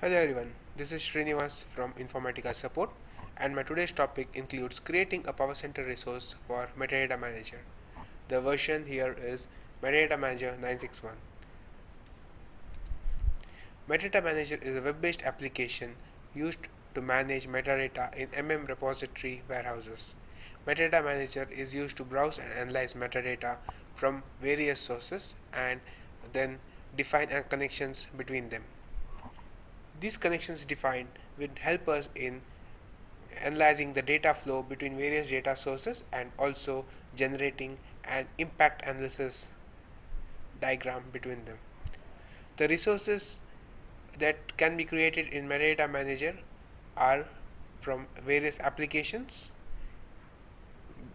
Hello everyone, this is Srinivas from Informatica Support, and my today's topic includes creating a PowerCenter resource for Metadata Manager. The version here is Metadata Manager 961. Metadata Manager is a web-based application used to manage metadata in repository warehouses. Metadata Manager is used to browse and analyze metadata from various sources and then define connections between them. These connections defined will help us in analyzing the data flow between various data sources and also generating an impact analysis diagram between them. The resources that can be created in Metadata Manager are from various applications,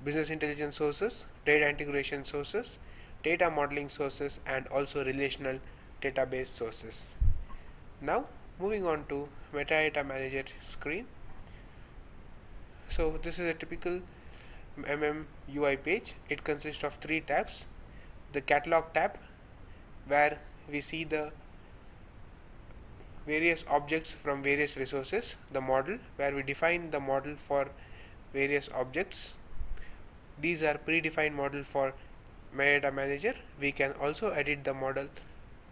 business intelligence sources, data integration sources, data modeling sources, and also relational database sources. Now moving on to Metadata Manager screen. So this is a typical UI page. It consists of three tabs. The catalog tab, where we see the various objects from various resources. The model, where we define the model for various objects. These are predefined model for Metadata Manager. We can also edit the model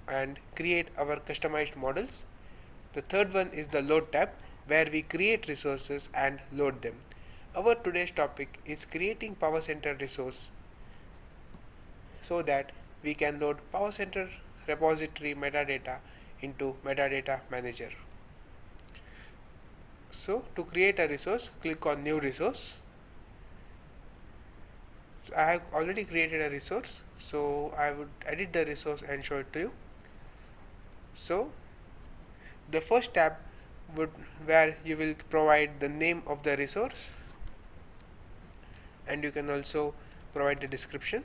and create our customized models. The third one is the load tab, where we create resources and load them. Our today's topic is creating PowerCenter resource so that we can load PowerCenter repository metadata into Metadata Manager. So to create a resource, click on new resource. So I have already created a resource, so I would edit the resource and show it to you. So the first tab would where you will provide the name of the resource, and you can also provide the description.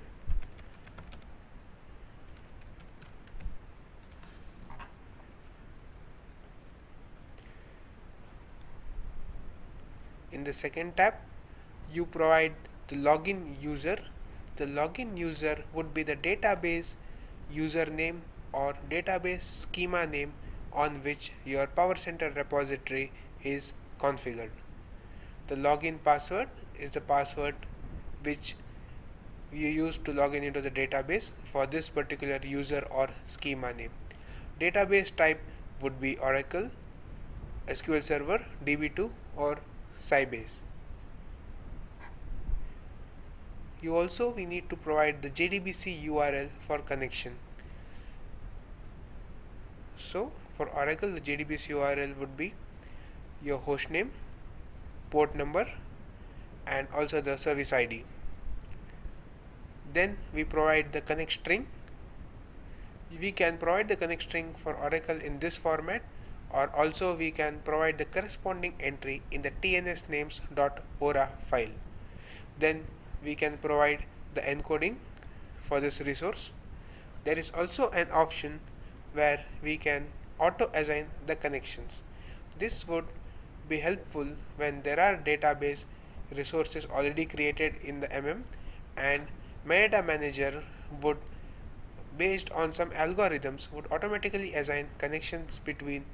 In the second tab, you provide the login user. The login user would be the database username or database schema name on which your PowerCenter repository is configured. The login password is the password which you use to log in into the database for this particular user or schema name. Database type would be Oracle, SQL Server, DB2 or Sybase. We need to provide the Jdbc URL for connection. So for Oracle, the Jdbc URL would be your host name, port number, and also the service ID. Then we provide the connect string. We can provide the connect string for Oracle in this format, or also we can provide the corresponding entry in the tnsnames.ora file. Then we can provide the encoding for this resource. There is also an option where we can auto assign the connections. This would be helpful when there are database resources already created in the and Metadata Manager would, based on some algorithms, would automatically assign connections between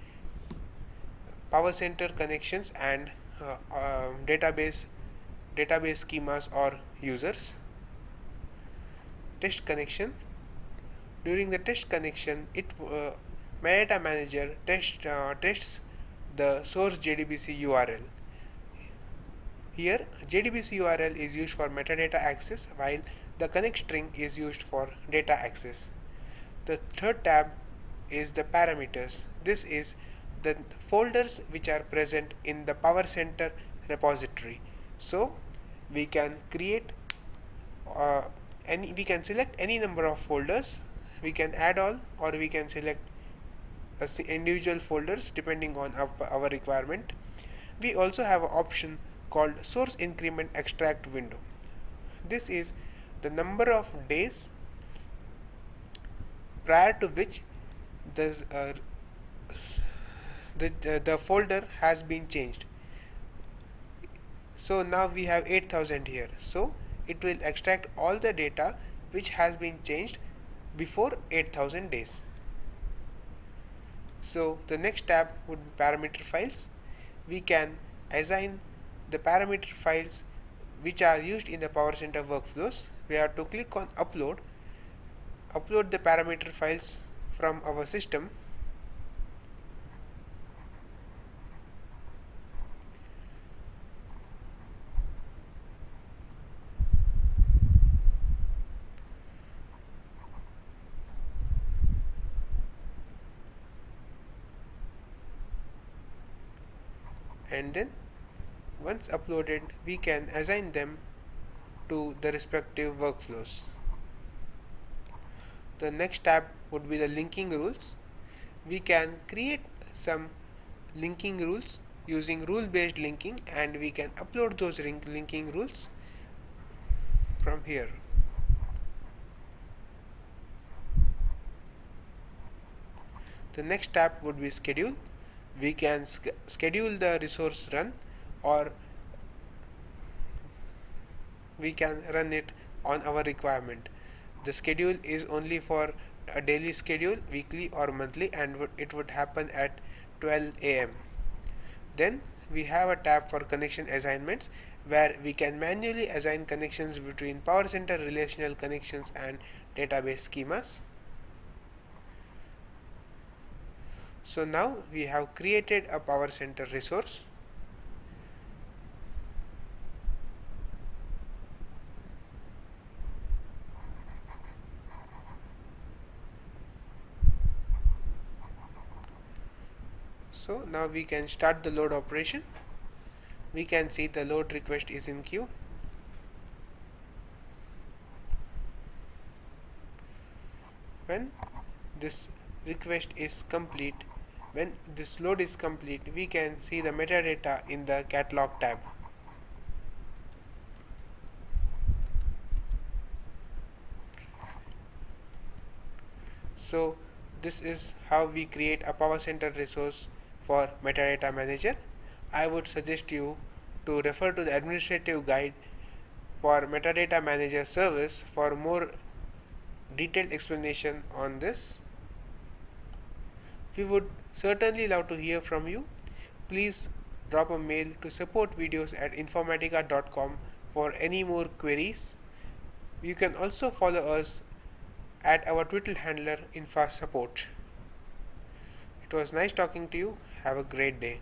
PowerCenter connections and database schemas or users. Test connection. During the test connection, Metadata Manager tests the source Jdbc URL. Here, Jdbc URL is used for metadata access, while the connect string is used for data access. The third tab is the parameters. This is the folders which are present in the PowerCenter repository. So we can create we can select any number of folders. We can add all, or we can select individual folders depending on our requirement. We also have an option called source increment extract window. This is the number of days prior to which the folder has been changed. So now we have 8000 here. So it will extract all the data which has been changed before 8000 days. So the next tab would be parameter files. We can assign the parameter files which are used in the PowerCenter workflows. We have to click on upload the parameter files from our system. And then once uploaded, we can assign them to the respective workflows. The next tab would be the linking rules. We can create some linking rules using rule based linking, and we can upload those linking rules from here. The next tab would be schedule. We can schedule the resource run, or we can run it on our requirement. The schedule is only for a daily schedule, weekly or monthly, and it would happen at 12 a.m. Then we have a tab for connection assignments, where we can manually assign connections between PowerCenter relational connections and database schemas. So now we have created a PowerCenter resource. So now we can start the load operation. We can see the load request is in queue. When this request is complete, when this load is complete, we can see the metadata in the catalog tab. So this is how we create a PowerCenter resource for Metadata Manager. I would suggest you to refer to the administrative guide for Metadata Manager service for more detailed explanation on this. We would certainly love to hear from you. Please drop a mail to supportvideos@informatica.com for any more queries. You can also follow us at our Twitter handler InfaSupport. It was nice talking to you. Have a great day.